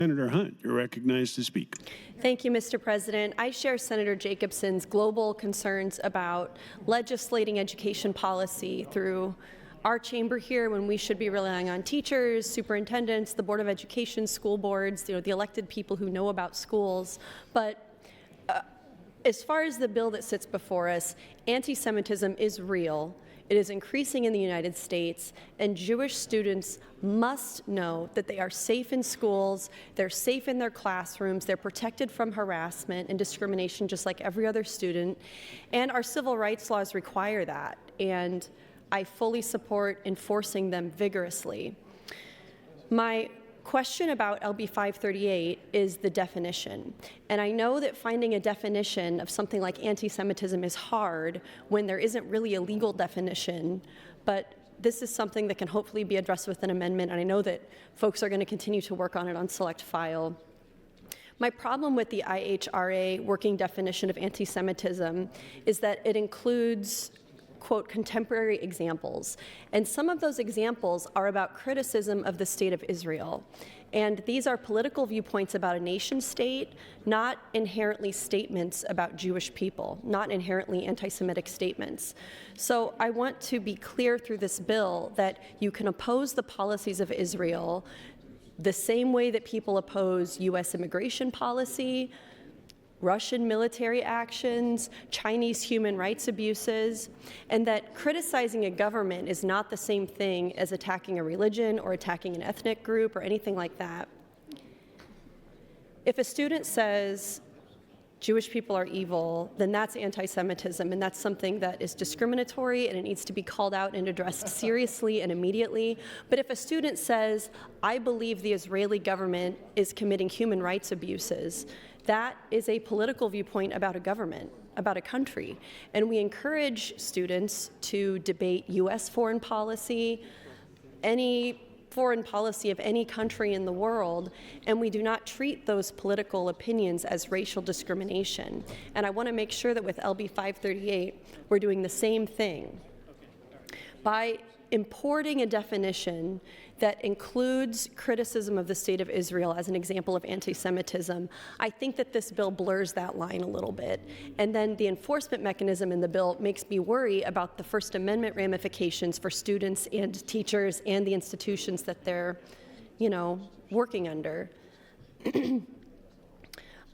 Senator Hunt, you're recognized to speak. Thank you, Mr. President. I share Senator Jacobson's global concerns about legislating education policy through our chamber here when we should be relying on teachers, superintendents, the Board of Education, school boards, the elected people who know about schools. But as far as the bill that sits before us, anti-Semitism is real. It is increasing in the United States, and Jewish students must know that they are safe in schools, they're safe in their classrooms, they're protected from harassment and discrimination just like every other student, and our civil rights laws require that, and I fully support enforcing them vigorously. My question about LB538 is the definition. And I know that finding a definition of something like anti-Semitism is hard when there isn't really a legal definition, but this is something that can hopefully be addressed with an amendment, and I know that folks are going to continue to work on it on select file. My problem with the IHRA working definition of anti-Semitism is that it includes quote, contemporary examples. And some of those examples are about criticism of the state of Israel. And these are political viewpoints about a nation state, not inherently statements about Jewish people, not inherently anti-Semitic statements. So I want to be clear through this bill that you can oppose the policies of Israel the same way that people oppose U.S. immigration policy, Russian military actions, Chinese human rights abuses, and that criticizing a government is not the same thing as attacking a religion or attacking an ethnic group or anything like that. If a student says Jewish people are evil, then that's anti-Semitism, and that's something that is discriminatory, and it needs to be called out and addressed seriously and immediately. But if a student says, I believe the Israeli government is committing human rights abuses, that is a political viewpoint about a government, about a country. And we encourage students to debate U.S. foreign policy, any foreign policy of any country in the world, and we do not treat those political opinions as racial discrimination. And I want to make sure that with LB538, we're doing the same thing. By importing a definition that includes criticism of the state of Israel as an example of anti-Semitism, I think that this bill blurs that line a little bit. And then the enforcement mechanism in the bill makes me worry about the First Amendment ramifications for students and teachers and the institutions that they're, working under.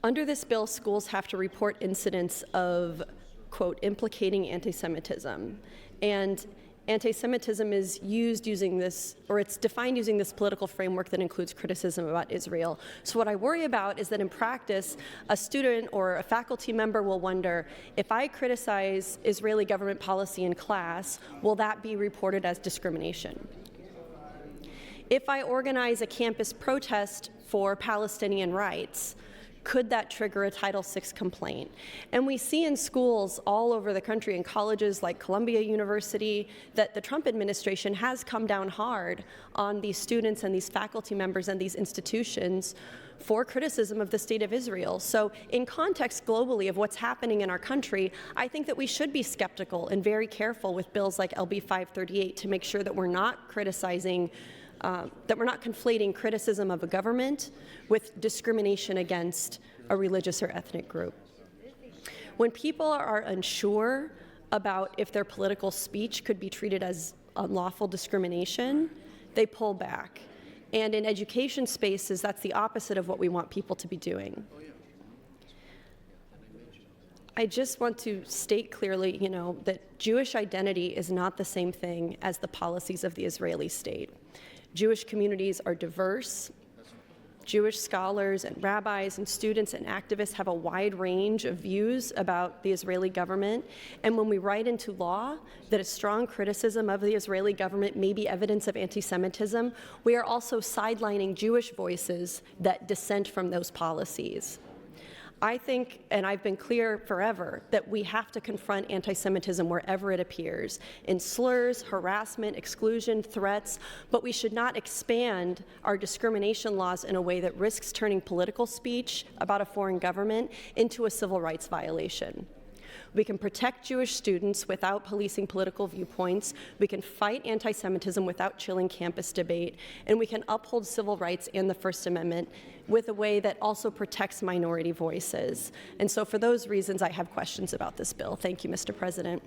Under this bill, schools have to report incidents of, quote, implicating anti-Semitism. And anti-Semitism is it's defined using this political framework that includes criticism about Israel. So what I worry about is that in practice, a student or a faculty member will wonder, if I criticize Israeli government policy in class, will that be reported as discrimination? If I organize a campus protest for Palestinian rights, could that trigger a Title VI complaint? And we see in schools all over the country, in colleges like Columbia University, that the Trump administration has come down hard on these students and these faculty members and these institutions for criticism of the state of Israel. So in context globally of what's happening in our country, I think that we should be skeptical and very careful with bills like LB538 to make sure that we're not criticizing that we're not conflating criticism of a government with discrimination against a religious or ethnic group. When people are unsure about if their political speech could be treated as unlawful discrimination, they pull back. And in education spaces, that's the opposite of what we want people to be doing. I just want to state clearly, that Jewish identity is not the same thing as the policies of the Israeli state. Jewish communities are diverse. Jewish scholars and rabbis and students and activists have a wide range of views about the Israeli government. And when we write into law that a strong criticism of the Israeli government may be evidence of anti-Semitism, we are also sidelining Jewish voices that dissent from those policies. I think, and I've been clear forever, that we have to confront anti-Semitism wherever it appears, in slurs, harassment, exclusion, threats, but we should not expand our discrimination laws in a way that risks turning political speech about a foreign government into a civil rights violation. We can protect Jewish students without policing political viewpoints. We can fight anti-Semitism without chilling campus debate. And we can uphold civil rights and the First Amendment with a way that also protects minority voices. And so for those reasons, I have questions about this bill. Thank you, Mr. President.